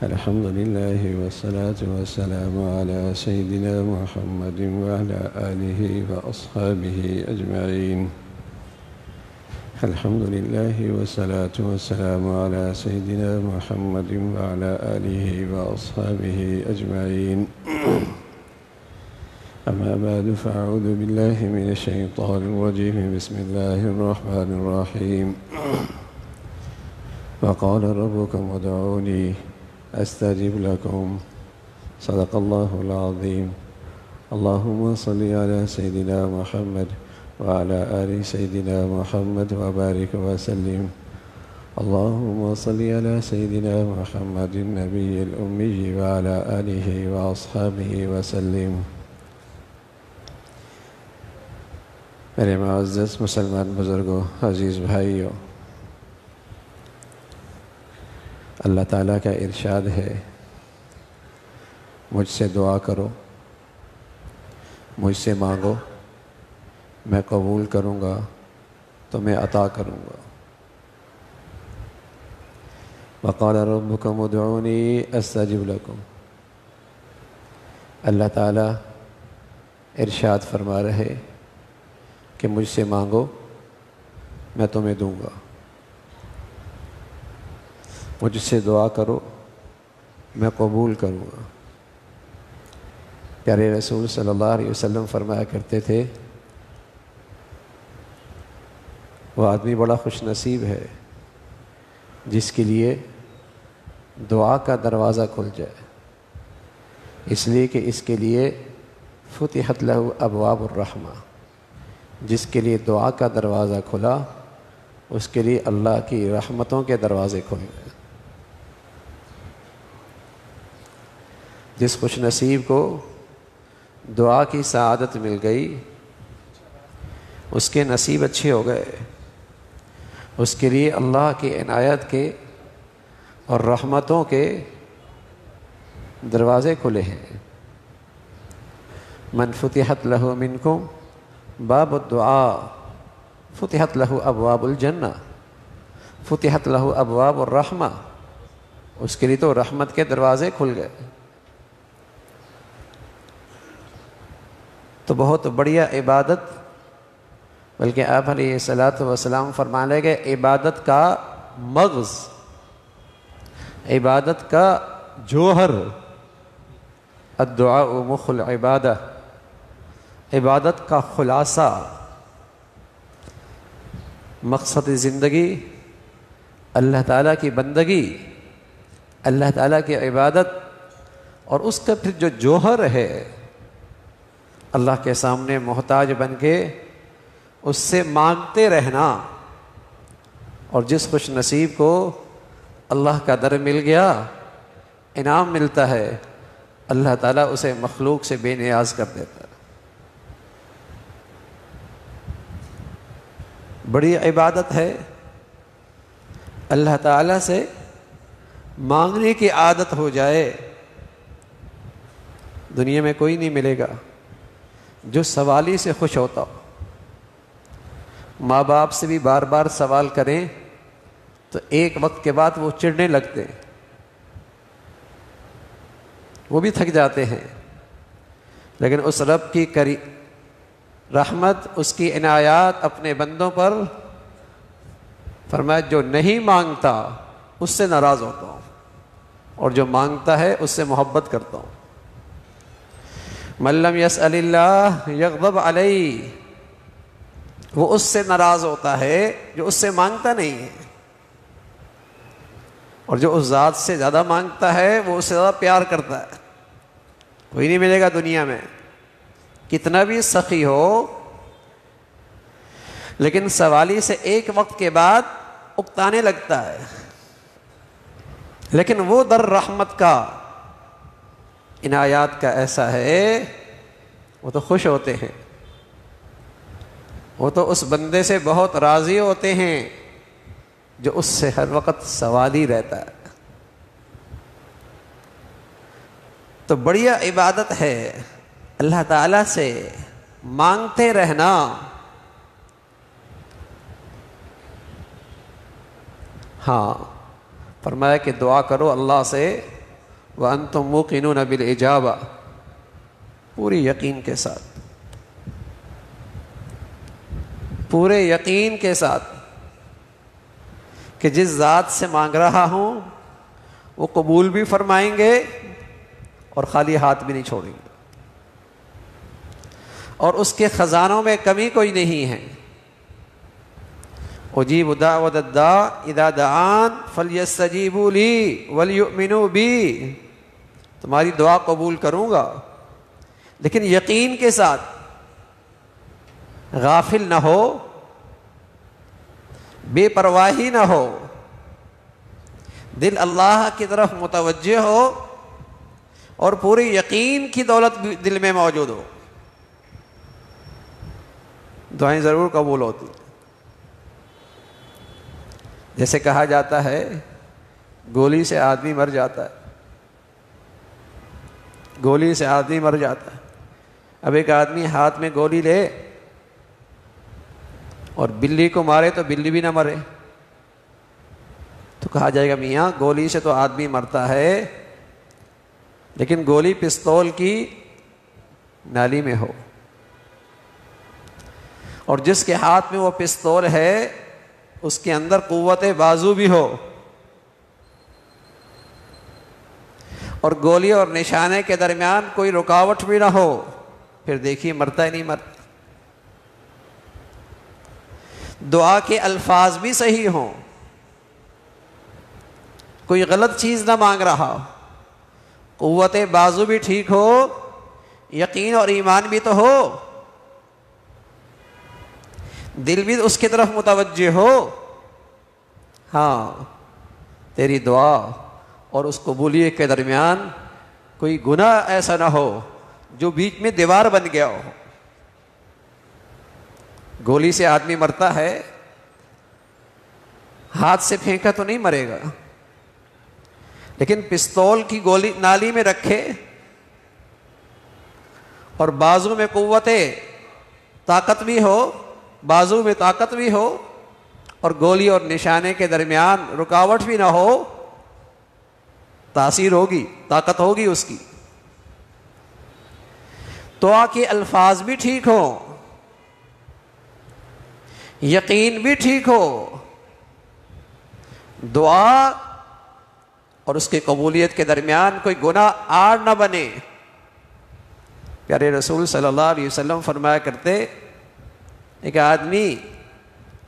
الحمد لله والصلاة والسلام على سيدنا محمد وعلى آله وأصحابه أجمعين. الحمد لله والصلاة والسلام على سيدنا محمد وعلى آله وأصحابه أجمعين. أما بعد فأعوذ بالله من الشيطان الرجيم. بسم الله الرحمن الرحيم. وقال ربكم ادعوني أستجب لكم. صدق الله العظيم. اللهم صل على سيدنا محمد وعلى آل سيدنا محمد وبارك وسلم. اللهم صل على سيدنا محمد النبي الأمي وعلى آله وأصحابه وسلم. میرے معزز مسلمان بزرگوں، عزیز بھائیوں، اللہ تعالیٰ کا ارشاد ہے، مجھ سے دعا کرو، مجھ سے مانگو، میں قبول کروں گا، تمہیں عطا کروں گا۔ وقال ربکم ادعونی استجب لکم۔ اللہ تعالیٰ ارشاد فرما رہے کہ مجھ سے مانگو، میں تمہیں دوں گا، مجھ سے دعا کرو، میں قبول کروں گا۔ پیارے رسول صلی اللہ علیہ وسلم فرمایا کرتے تھے، وہ آدمی بڑا خوش نصیب ہے جس کے لیے دعا کا دروازہ کھل جائے، اس لیے کہ اس کے لیے فتحت لہ ابواب الرحمہ، جس کے لیے دعا کا دروازہ کھلا اس کے لیے اللہ کی رحمتوں کے دروازے کھل گئے۔ جس خوش نصیب کو دعا کی سعادت مل گئی اس کے نصیب اچھے ہو گئے، اس کے لیے اللہ کی عنایت کے اور رحمتوں کے دروازے کھلے ہیں۔ من فتحت لہ منکم باب الدعاء فتحت لہ ابواب الجنہ فتحت لہ ابواب الرحمہ، اس کے لیے تو رحمت کے دروازے کھل گئے۔ تو بہت بڑھیا عبادت، بلکہ آپ علیہ الصلاۃ والسلام فرمانے گئے عبادت کا مغز، عبادت کا جوہر، الدعاء مخ العبادہ، عبادت کا خلاصہ، مقصد زندگی اللہ تعالیٰ کی بندگی، اللہ تعالیٰ کی عبادت، اور اس کا پھر جو جوہر ہے اللہ کے سامنے محتاج بن کے اس سے مانگتے رہنا۔ اور جس خوش نصیب کو اللہ کا در مل گیا، انعام ملتا ہے، اللہ تعالیٰ اسے مخلوق سے بے نیاز کر دیتا ہے۔ بڑی عبادت ہے اللہ تعالیٰ سے مانگنے کی عادت ہو جائے۔ دنیا میں کوئی نہیں ملے گا جو سوالی سے خوش ہوتا ہو۔ ماں باپ سے بھی بار بار سوال کریں تو ایک وقت کے بعد وہ چڑھنے لگتے ہیں، وہ بھی تھک جاتے ہیں، لیکن اس رب کی رحمت، اس کی عنایات اپنے بندوں پر، فرمایا جو نہیں مانگتا اس سے ناراض ہوتا ہوں، اور جو مانگتا ہے اس سے محبت کرتا ہوں۔ من لم یسأل اللہ یغضب علیہ، وہ اس سے ناراض ہوتا ہے جو اس سے مانگتا نہیں ہے، اور جو اس ذات سے زیادہ مانگتا ہے وہ اس سے زیادہ پیار کرتا ہے۔ کوئی نہیں ملے گا دنیا میں کتنا بھی سخی ہو، لیکن سوالی سے ایک وقت کے بعد اکتانے لگتا ہے، لیکن وہ در رحمت کا، عنایات کا ایسا ہے وہ تو خوش ہوتے ہیں۔ وہ تو اس بندے سے بہت راضی ہوتے ہیں جو اس سے ہر وقت سوال ہی رہتا ہے. تو بڑھیا عبادت ہے اللہ تعالیٰ سے مانگتے رہنا. ہاں فرمایا کہ دعا کرو اللہ سے وَأَنْتُمْ مُوقِنُونَ بِالْإِجَابَةِ، پوری یقین کے ساتھ، پورے یقین کے ساتھ کہ جس ذات سے مانگ رہا ہوں وہ قبول بھی فرمائیں گے اور خالی ہاتھ بھی نہیں چھوڑیں گے، اور اس کے خزانوں میں کمی کوئی نہیں ہے. اجیب دعوت الداع اذا دعان فلیستجیبوا لی ولیؤمنوا بی، تمہاری دعا قبول کروں گا لیکن یقین کے ساتھ، غافل نہ ہو، بے پرواہی نہ ہو، دل اللہ کی طرف متوجہ ہو اور پوری یقین کی دولت بھی دل میں موجود ہو. دعائیں ضرور قبول ہوتی. جیسے کہا جاتا ہے گولی سے آدمی مر جاتا ہے، گولی سے آدمی مر جاتا ہے. اب ایک آدمی ہاتھ میں گولی لے اور بلی کو مارے تو بلی بھی نہ مرے، تو کہا جائے گا میاں گولی سے تو آدمی مرتا ہے لیکن گولی پستول کی نالی میں ہو، اور جس کے ہاتھ میں وہ پستول ہے اس کے اندر قوت بازو بھی ہو اور گولی اور نشانے کے درمیان کوئی رکاوٹ بھی نہ ہو، پھر دیکھیے مرتا ہی نہیں مرتا. دعا کے الفاظ بھی صحیح ہوں، کوئی غلط چیز نہ مانگ رہا، قوت بازو بھی ٹھیک ہو، یقین اور ایمان بھی تو ہو، دل بھی اس کی طرف متوجہ ہو. ہاں تیری دعا اور اس قبولیت کے درمیان کوئی گناہ ایسا نہ ہو جو بیچ میں دیوار بن گیا ہو. گولی سے آدمی مرتا ہے، ہاتھ سے پھینکا تو نہیں مرے گا، لیکن پستول کی گولی نالی میں رکھے اور بازو میں قوت طاقت بھی ہو، بازو میں طاقت بھی ہو اور گولی اور نشانے کے درمیان رکاوٹ بھی نہ ہو، تاثیر ہوگی، طاقت ہوگی اس کی. دعا کے الفاظ بھی ٹھیک ہوں، یقین بھی ٹھیک ہو، دعا اور اس کی قبولیت کے درمیان کوئی گناہ آڑ نہ بنے. پیارے رسول صلی اللہ علیہ وسلم فرمایا کرتے ایک آدمی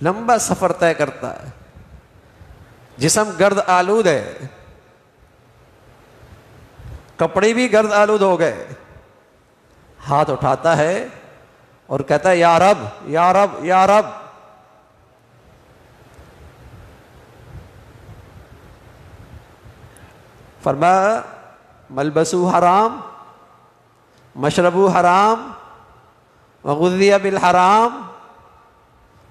لمبا سفر طے کرتا ہے، جسم گرد آلود ہے، کپڑے بھی گرد آلود ہو گئے، ہاتھ اٹھاتا ہے اور کہتا ہے یا رب یا رب یا رب. فرمایا ملبسو حرام، مشربو حرام، وغذی بالحرام،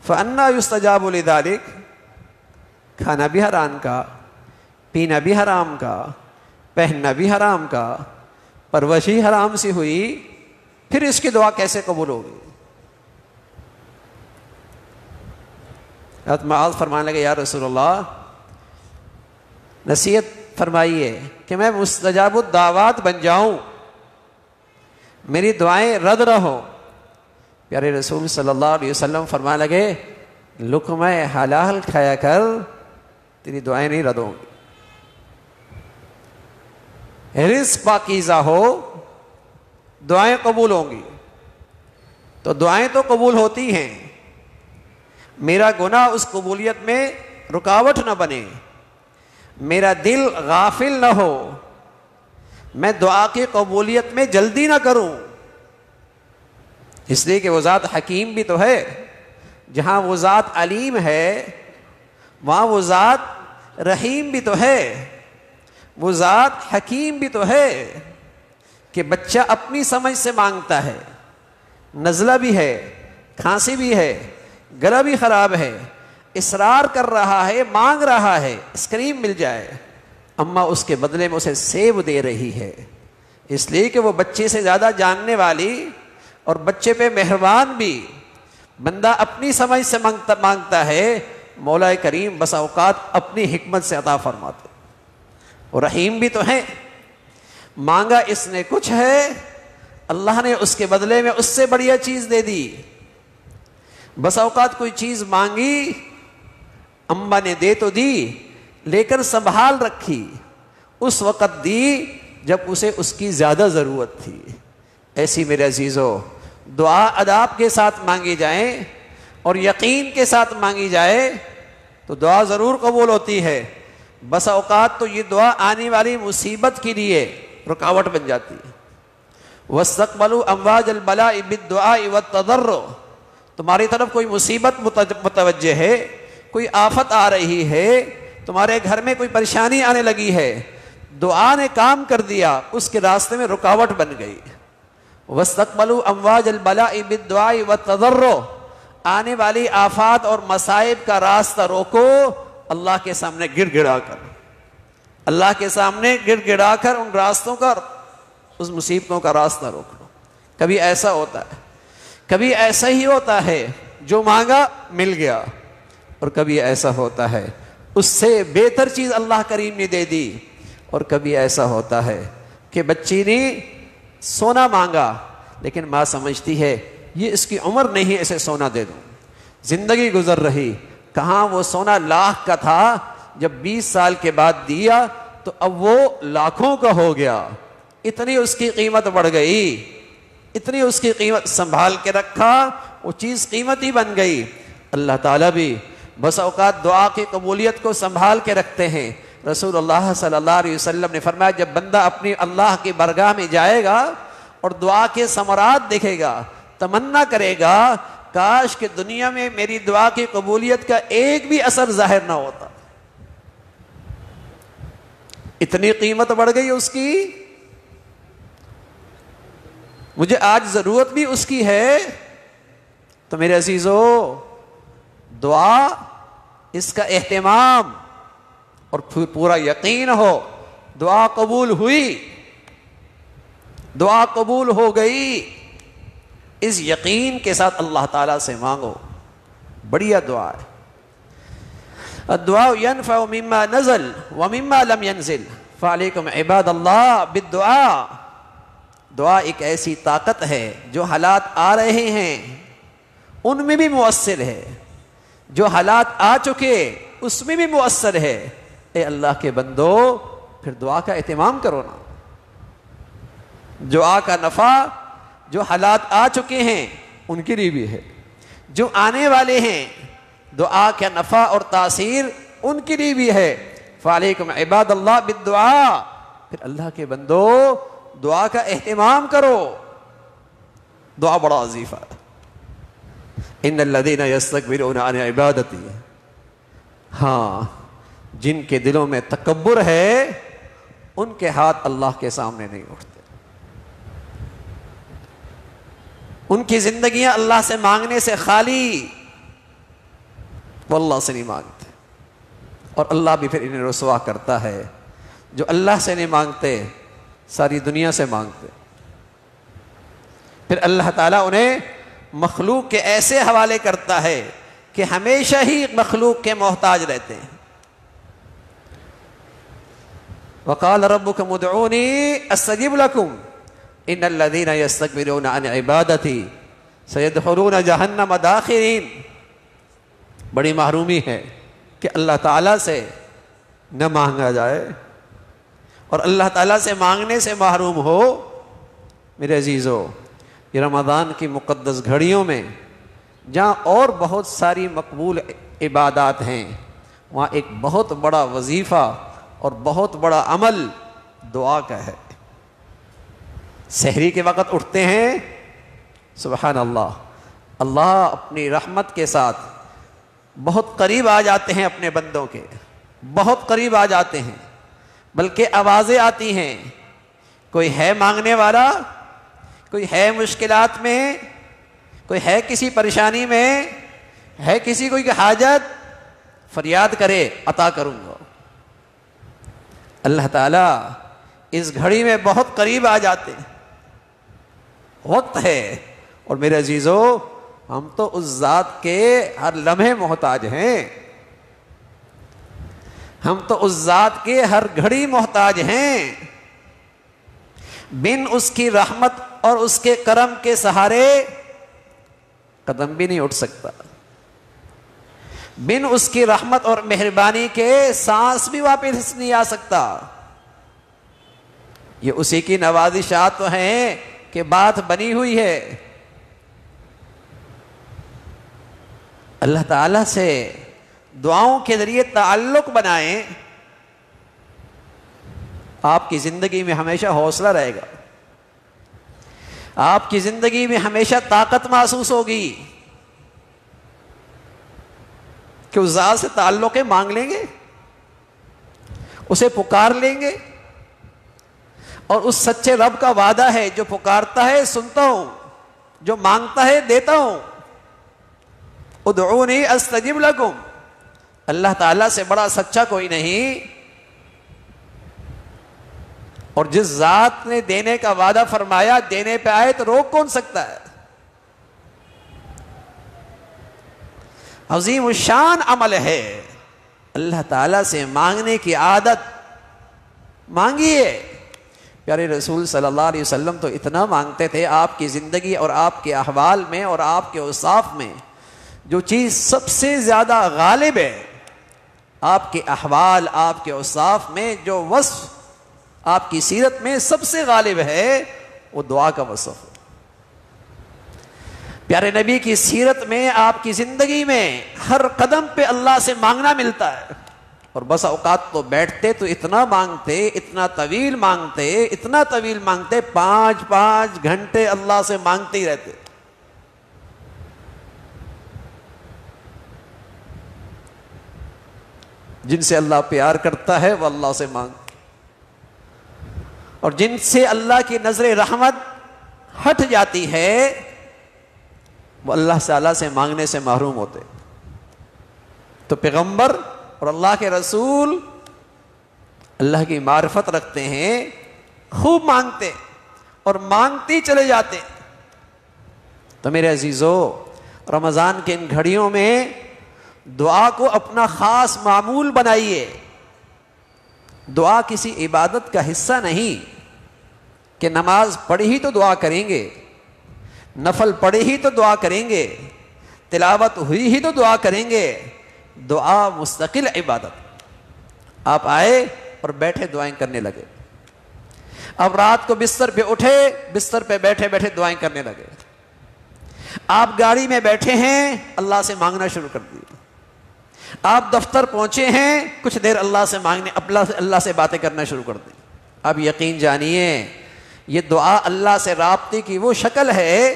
فانا یستجاب لذلک. کھانا بھی حرام کا، پینا بھی حرام کا، پہننا بھی حرام کا، پرورشی حرام سی ہوئی، پھر اس کی دعا کیسے قبول ہوگی؟ حضرت معاذ فرمانے لگے یا رسول اللہ نصیحت فرمائیے کہ میں مستجاب الدعوات بن جاؤں، میری دعائیں رد نہ ہو. پیارے رسول صلی اللہ علیہ وسلم فرمانے لگے لقمہ حلال کھایا کر، تیری دعائیں نہیں رد ہوں گی. رزق پاکیزہ ہو، دعائیں قبول ہوں گی. تو دعائیں تو قبول ہوتی ہیں، میرا گناہ اس قبولیت میں رکاوٹ نہ بنے، میرا دل غافل نہ ہو، میں دعا کی قبولیت میں جلدی نہ کروں. اس لیے کہ وہ ذات حکیم بھی تو ہے، جہاں وہ ذات علیم ہے وہاں وہ ذات رحیم بھی تو ہے، وہ ذات حکیم بھی تو ہے کہ بچہ اپنی سمجھ سے مانگتا ہے، نزلہ بھی ہے، کھانسی بھی ہے، گلا بھی خراب ہے، اصرار کر رہا ہے، مانگ رہا ہے آئس کریم مل جائے، اماں اس کے بدلے میں اسے سیب دے رہی ہے، اس لیے کہ وہ بچے سے زیادہ جاننے والی اور بچے پہ مہربان بھی۔ بندہ اپنی سمجھ سے مانگتا ہے، مولا کریم بسا اوقات اپنی حکمت سے عطا فرماتے، اور رحیم بھی تو ہے۔ مانگا اس نے کچھ ہے، اللہ نے اس کے بدلے میں اس سے بڑھیا چیز دے دی۔ بسا اوقات کوئی چیز مانگی، اماں نے دے تو دی لیکن سنبھال رکھی، اس وقت دی جب اسے اس کی زیادہ ضرورت تھی۔ ایسی میرے عزیزو دعا اداب کے ساتھ مانگی جائیں اور یقین کے ساتھ مانگی جائے تو دعا ضرور قبول ہوتی ہے۔ بسا اوقات تو یہ دعا آنے والی مصیبت کے لیے رکاوٹ بن جاتی ہے۔ وَاسْتَقْبَلُوا أَمْوَاجَ الْبَلَاءِ بِالدُّعَاءِ وَالتَّضَرُّعِ، تمہاری طرف کوئی مصیبت متوجہ ہے، کوئی آفت آ رہی ہے، تمہارے گھر میں کوئی پریشانی آنے لگی ہے، دعا نے کام کر دیا، اس کے راستے میں رکاوٹ بن گئی۔ وَاسْتَقْبَلُوا أَمْوَاجَ الْبَلَاءِ بِالدُّعَاءِ وَالتَّضَرُّعِ، آنے والی آفات اور مصائب کا راستہ روکو اللہ کے سامنے گڑ گڑا کر، اللہ کے سامنے گڑ گڑا کر ان راستوں کا، اس مصیبتوں کا راستہ روک لو۔ کبھی ایسا ہوتا ہے، کبھی ایسا ہی ہوتا ہے جو مانگا مل گیا، اور کبھی ایسا ہوتا ہے اس سے بہتر چیز اللہ کریم نے دے دی، اور کبھی ایسا ہوتا ہے کہ بچی نے سونا مانگا لیکن ماں سمجھتی ہے یہ اس کی عمر نہیں، اسے سونا دے دوں۔ زندگی گزر رہی، کہاں وہ سونا لاکھ کا تھا، جب 20 سال کے بعد دیا تو اب وہ لاکھوں کا ہو گیا، اتنی اس کی قیمت بڑھ گئی، اتنی اس کی قیمت، سنبھال کے رکھا وہ چیز قیمتی بن گئی۔ اللہ تعالیٰ بھی بس اوقات دعا کی قبولیت کو سنبھال کے رکھتے ہیں۔ رسول اللہ صلی اللہ علیہ وسلم نے فرمایا جب بندہ اپنی اللہ کی بارگاہ میں جائے گا اور دعا کے ثمرات دیکھے گا، تمنا کرے گا کاش کہ دنیا میں میری دعا کی قبولیت کا ایک بھی اثر ظاہر نہ ہوتا، اتنی قیمت بڑھ گئی اس کی، مجھے آج ضرورت بھی اس کی ہے۔ تو میرے عزیزو دعا، اس کا اہتمام اور پورا یقین ہو دعا قبول ہوئی، دعا قبول ہو گئی، اس یقین کے ساتھ اللہ تعالیٰ سے مانگو، بڑھیا دعا ہے۔ الدعاء ينفع مما نزل ومما لم ينزل فعليكم عباد اللہ بالدعاء۔ دعا ایک ایسی طاقت ہے جو حالات آ رہے ہیں ان میں بھی مؤثر ہے، جو حالات آ چکے اس میں بھی مؤثر ہے۔ اے اللہ کے بندو پھر دعا کا اہتمام کرو نا، دعا کا نفع جو حالات آ چکے ہیں ان کے لیے بھی ہے، جو آنے والے ہیں دعا کا نفع اور تاثیر ان کے لیے بھی ہے۔ فعلیکم عباد اللہ بالدعاء، پھر اللہ کے بندو دعا کا اہتمام کرو، دعا بڑا وظیفہ ہے۔ ان الذین یستکبرون عن عبادتی، ہاں جن کے دلوں میں تکبر ہے ان کے ہاتھ اللہ کے سامنے نہیں اٹھتے، ان کی زندگیاں اللہ سے مانگنے سے خالی، وہ اللہ سے نہیں مانگتے، اور اللہ بھی پھر انہیں رسوا کرتا ہے۔ جو اللہ سے نہیں مانگتے ساری دنیا سے مانگتے، پھر اللہ تعالیٰ انہیں مخلوق کے ایسے حوالے کرتا ہے کہ ہمیشہ ہی مخلوق کے محتاج رہتے ہیں۔ وقال ربکم ادعونی استجب لکم ان الذین یستکبرون عن عبادتی سیدخلون جہنم داخرین۔ بڑی محرومی ہے کہ اللہ تعالیٰ سے نہ مانگا جائے اور اللہ تعالیٰ سے مانگنے سے محروم ہو۔ میرے عزیزو یہ رمضان کی مقدس گھڑیوں میں جہاں اور بہت ساری مقبول عبادات ہیں، وہاں ایک بہت بڑا وظیفہ اور بہت بڑا عمل دعا کا ہے۔ سحری کے وقت اٹھتے ہیں، سبحان اللہ، اللہ اپنی رحمت کے ساتھ بہت قریب آ جاتے ہیں اپنے بندوں کے، بہت قریب آ جاتے ہیں، بلکہ آوازیں آتی ہیں، کوئی ہے مانگنے والا، کوئی ہے مشکلات میں، کوئی ہے کسی پریشانی میں، ہے کسی کوئی کہ حاجت فریاد کرے عطا کروں گا. اللہ تعالیٰ اس گھڑی میں بہت قریب آ جاتے ہیں. وقت ہے. اور میرے عزیزو ہم تو اس ذات کے ہر لمحے محتاج ہیں. ہم تو اس ذات کے ہر گھڑی محتاج ہیں. بن اس کی رحمت اور اس کے کرم کے سہارے قدم بھی نہیں اٹھ سکتا. بن اس کی رحمت اور مہربانی کے سانس بھی واپس نہیں آ سکتا. یہ اسی کی نوازشات تو ہیں کہ بات بنی ہوئی ہے. اللہ تعالیٰ سے دعاؤں کے ذریعے تعلق بنائیں. آپ کی زندگی میں ہمیشہ حوصلہ رہے گا. آپ کی زندگی میں ہمیشہ طاقت محسوس ہوگی کہ اس ذات سے تعلق مانگ لیں گے, اسے پکار لیں گے. اور اس سچے رب کا وعدہ ہے جو پکارتا ہے سنتا ہوں, جو مانگتا ہے دیتا ہوں. ادعونی استجب لکم. اللہ تعالیٰ سے بڑا سچا کوئی نہیں. اور جس ذات نے دینے کا وعدہ فرمایا دینے پہ آئے تو روک کون سکتا ہے؟ عظیم الشان عمل ہے. اللہ تعالیٰ سے مانگنے کی عادت مانگیے. پیارے رسول صلی اللہ علیہ وسلم تو اتنا مانگتے تھے. آپ کی زندگی اور آپ کے احوال میں اور آپ کے اوصاف میں جو چیز سب سے زیادہ غالب ہے, آپ کے احوال آپ کے اوصاف میں جو وصف آپ کی سیرت میں سب سے غالب ہے وہ دعا کا وصف ہے. پیارے نبی کی سیرت میں آپ کی زندگی میں ہر قدم پہ اللہ سے مانگنا ملتا ہے. اور بس اوقات تو بیٹھتے تو اتنا مانگتے, اتنا طویل مانگتے, اتنا طویل مانگتے, 5 گھنٹے اللہ سے مانگتے ہی رہتے. جن سے اللہ پیار کرتا ہے وہ اللہ سے مانگ, اور جن سے اللہ کی نظر رحمت ہٹ جاتی ہے وہ اللہ تعالیٰ سے مانگنے سے محروم ہوتے. تو پیغمبر اور اللہ کے رسول اللہ کی معرفت رکھتے ہیں, خوب مانگتے اور مانگتے چلے جاتے. تو میرے عزیزو رمضان کے ان گھڑیوں میں دعا کو اپنا خاص معمول بنائیے. دعا کسی عبادت کا حصہ نہیں کہ نماز پڑھی ہی تو دعا کریں گے, نفل پڑھی ہی تو دعا کریں گے, تلاوت ہوئی ہی تو دعا کریں گے. دعا مستقل عبادت. آپ آئے اور بیٹھے دعائیں کرنے لگے. اب رات کو بستر پہ اٹھے, بستر پہ بیٹھے بیٹھے دعائیں کرنے لگے. آپ گاڑی میں بیٹھے ہیں اللہ سے مانگنا شروع کر دیے. آپ دفتر پہنچے ہیں کچھ دیر اللہ سے مانگنے, اللہ سے باتیں کرنا شروع کر دی. اب یقین جانیے یہ دعا اللہ سے رابطے کی وہ شکل ہے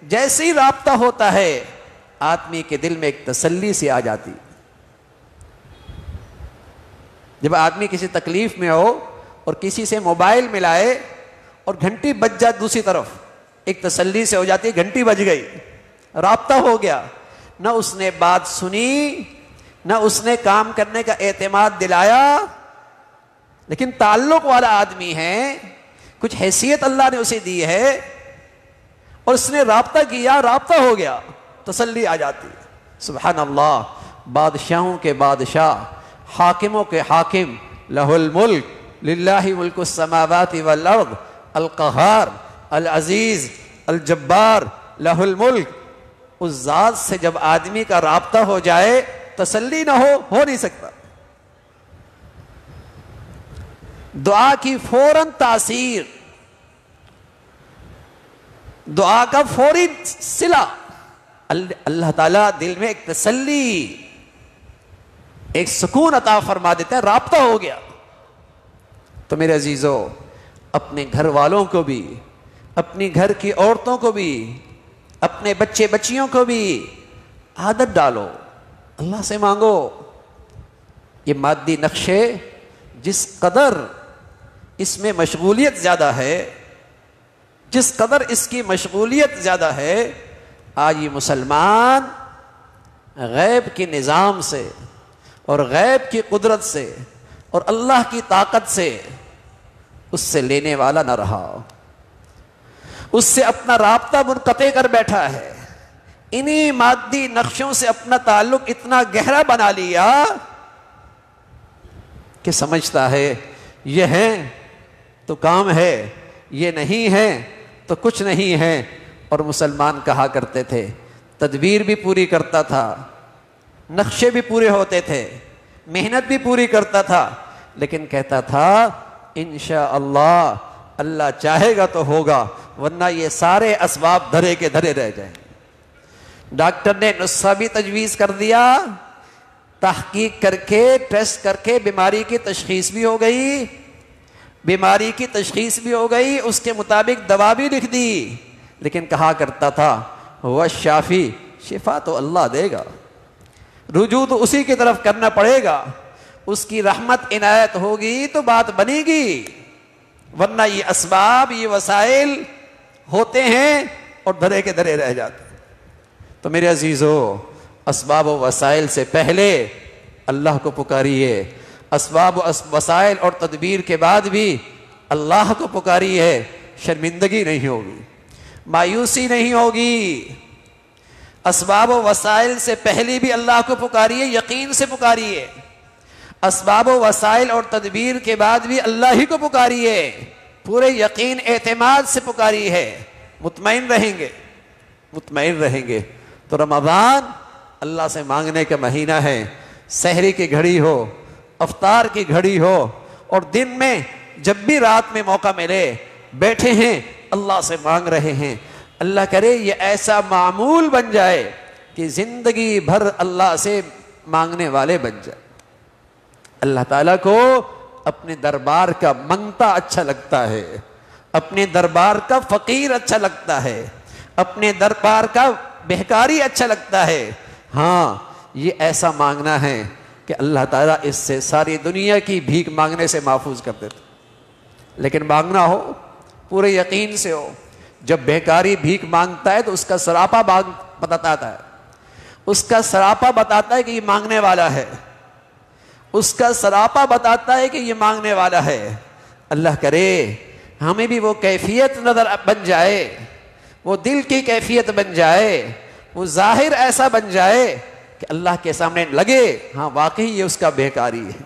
جیسے ہی رابطہ ہوتا ہے آدمی کے دل میں ایک تسلی سی آ جاتی. جب آدمی کسی تکلیف میں ہو اور کسی سے موبائل ملائے اور گھنٹی بج جائے دوسری طرف, ایک تسلی سے ہو جاتی ہے گھنٹی بج گئی, رابطہ ہو گیا. نہ اس نے بات سنی, نہ اس نے کام کرنے کا اعتماد دلایا, لیکن تعلق والا آدمی ہے, کچھ حیثیت اللہ نے اسے دی ہے اور اس نے رابطہ کیا, رابطہ ہو گیا, تسلی آ جاتی. سبحان اللہ. بادشاہوں کے بادشاہ, حاکموں کے حاکم, لہ الملک للہ ملک السماوات والارض القہار العزیز الجبار لہ الملک. اس ذات سے جب آدمی کا رابطہ ہو جائے تسلی نہ ہو نہیں سکتا. دعا کی فوراً تاثیر, دعا کا فوری صلہ, اللہ تعالیٰ دل میں ایک تسلی, ایک سکون عطا فرما دیتا ہے. رابطہ ہو گیا. تو میرے عزیزو اپنے گھر والوں کو بھی, اپنی گھر کی عورتوں کو بھی, اپنے بچے بچیوں کو بھی عادت ڈالو, اللہ سے مانگو. یہ مادی نقشے جس قدر اس میں مشغولیت زیادہ ہے, جس قدر اس کی مشغولیت زیادہ ہے, آج یہ مسلمان غیب کی نظام سے اور غیب کی قدرت سے اور اللہ کی طاقت سے اس سے لینے والا نہ رہا، اس سے اپنا رابطہ منقطع کر بیٹھا ہے، انہی مادی نقشوں سے اپنا تعلق اتنا گہرا بنا لیا کہ سمجھتا ہے یہ ہے تو کام ہے، یہ نہیں ہے تو کچھ نہیں ہے۔ اور مسلمان کہا کرتے تھے، تدبیر بھی پوری کرتا تھا، نقشے بھی پورے ہوتے تھے، محنت بھی پوری کرتا تھا، لیکن کہتا تھا انشاءاللہ اللہ چاہے گا تو ہوگا، ورنہ یہ سارے اسباب دھرے کے دھرے رہ جائیں۔ ڈاکٹر نے نسخہ بھی تجویز کر دیا، تحقیق کر کے ٹیسٹ کر کے بیماری کی تشخیص بھی ہو گئی، بیماری کی تشخیص بھی ہو گئی، اس کے مطابق دوا بھی لکھ دی، لیکن کہا کرتا تھا وہ شافی، شفا تو اللہ دے گا، رجوع تو اسی کی طرف کرنا پڑے گا، اس کی رحمت عنایت ہوگی تو بات بنے گی، ورنہ یہ اسباب یہ وسائل ہوتے ہیں اور دھرے کے دھرے رہ جاتے ہیں۔ تو میرے عزیزو، اسباب و وسائل سے پہلے اللہ کو پکاریے، اسباب و وسائل اور تدبیر کے بعد بھی اللہ کو پکاریے، شرمندگی نہیں ہوگی، مایوسی نہیں ہوگی۔ اسباب و وسائل سے پہلے بھی اللہ کو پکاریے، یقین سے پکاریے، اسباب و وسائل اور تدبیر کے بعد بھی اللہ ہی کو پکاریے، پورے یقین اعتماد سے پکاریے، مطمئن رہیں گے، مطمئن رہیں گے۔ تو رمضان اللہ سے مانگنے کا مہینہ ہے، سحری کی گھڑی ہو، افطار کی گھڑی ہو، اور دن میں جب بھی رات میں موقع ملے بیٹھے ہیں اللہ سے مانگ رہے ہیں، اللہ کرے یہ ایسا معمول بن جائے کہ زندگی بھر اللہ سے مانگنے والے بن جائے۔ اللہ تعالیٰ کو اپنے دربار کا منگتا اچھا لگتا ہے، اپنے دربار کا فقیر اچھا لگتا ہے، اپنے دربار کا بہکاری اچھا لگتا ہے۔ ہاں یہ ایسا مانگنا ہے کہ اللہ تعالیٰ اس سے ساری دنیا کی بھیک مانگنے سے محفوظ کر دیتا، لیکن مانگنا ہو پورے یقین سے ہو۔ جب بہکاری بھیک مانگتا ہے تو اس کا سراپا بتاتا ہے، اس کا سراپا بتاتا ہے کہ یہ مانگنے والا ہے، اس کا سراپا بتاتا ہے کہ یہ مانگنے والا ہے۔ اللہ کرے ہمیں بھی وہ کیفیت نظر بن جائے، وہ دل کی کیفیت بن جائے، وہ ظاہر ایسا بن جائے کہ اللہ کے سامنے لگے ہاں واقعی یہ اس کا بہکاری ہے،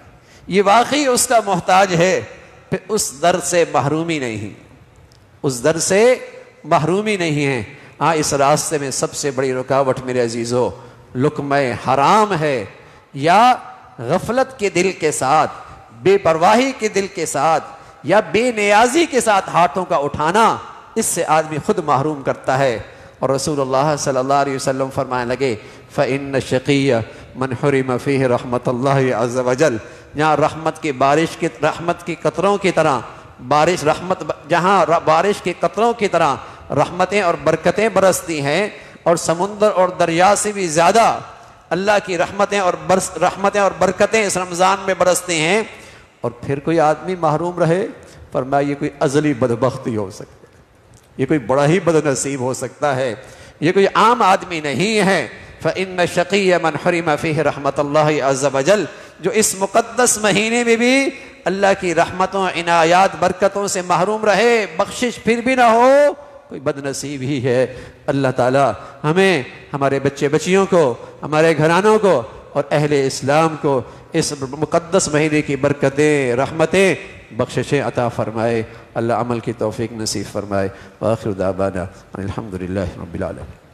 یہ واقعی اس کا محتاج ہے، پھر اس در سے محرومی نہیں، اس در سے محرومی نہیں ہے۔ ہاں اس راستے میں سب سے بڑی رکاوٹ میرے عزیزو لقمہ حرام ہے، یا غفلت کے دل کے ساتھ، بے پرواہی کے دل کے ساتھ، یا بے نیازی کے ساتھ ہاتھوں کا اٹھانا، اس سے آدمی خود محروم کرتا ہے۔ اور رسول اللہ صلی اللہ علیہ وسلم فرمانے لگے فَإِنَّ الشَّقِيَّ مَنْ حُرِمَ فِيهِ رَحْمَةَ اللَّهِ عَزَّ وَجَلَّ، جہاں رحمت کی بارش کی رحمت کی قطروں کی طرح بارش، رحمت جہاں بارش کے قطروں کی طرح رحمتیں اور برکتیں برستی ہیں، اور سمندر اور دریا سے بھی زیادہ اللہ کی رحمتیں اور برکتیں اس رمضان میں برستی ہیں، اور پھر کوئی آدمی محروم رہے، فرمایا یہ کوئی ازلی بدبختی ہو سکتی ہے، یہ کوئی بڑا ہی بد نصیب ہو سکتا ہے، یہ کوئی عام آدمی نہیں ہے۔ فَإِنَّ الشَّقِيَّ مَنْ حُرِمَ فِيهِ رَحْمَةَ اللَّهِ عَزَّ وَجَلَّ، جو اس مقدس مہینے میں بھی اللہ کی رحمتوں عنایات برکتوں سے محروم رہے، بخشش پھر بھی نہ ہو، کوئی بد نصیب ہی ہے۔ اللہ تعالیٰ ہمیں، ہمارے بچے بچیوں کو، ہمارے گھرانوں کو اور اہل اسلام کو اس مقدس مہینے کی برکتیں، رحمتیں، بخششیں عطا فرمائے۔ اللہ عمل کی توفیق نصیب فرمائے۔ وآخر دعوانا الحمدللہ رب العالمین۔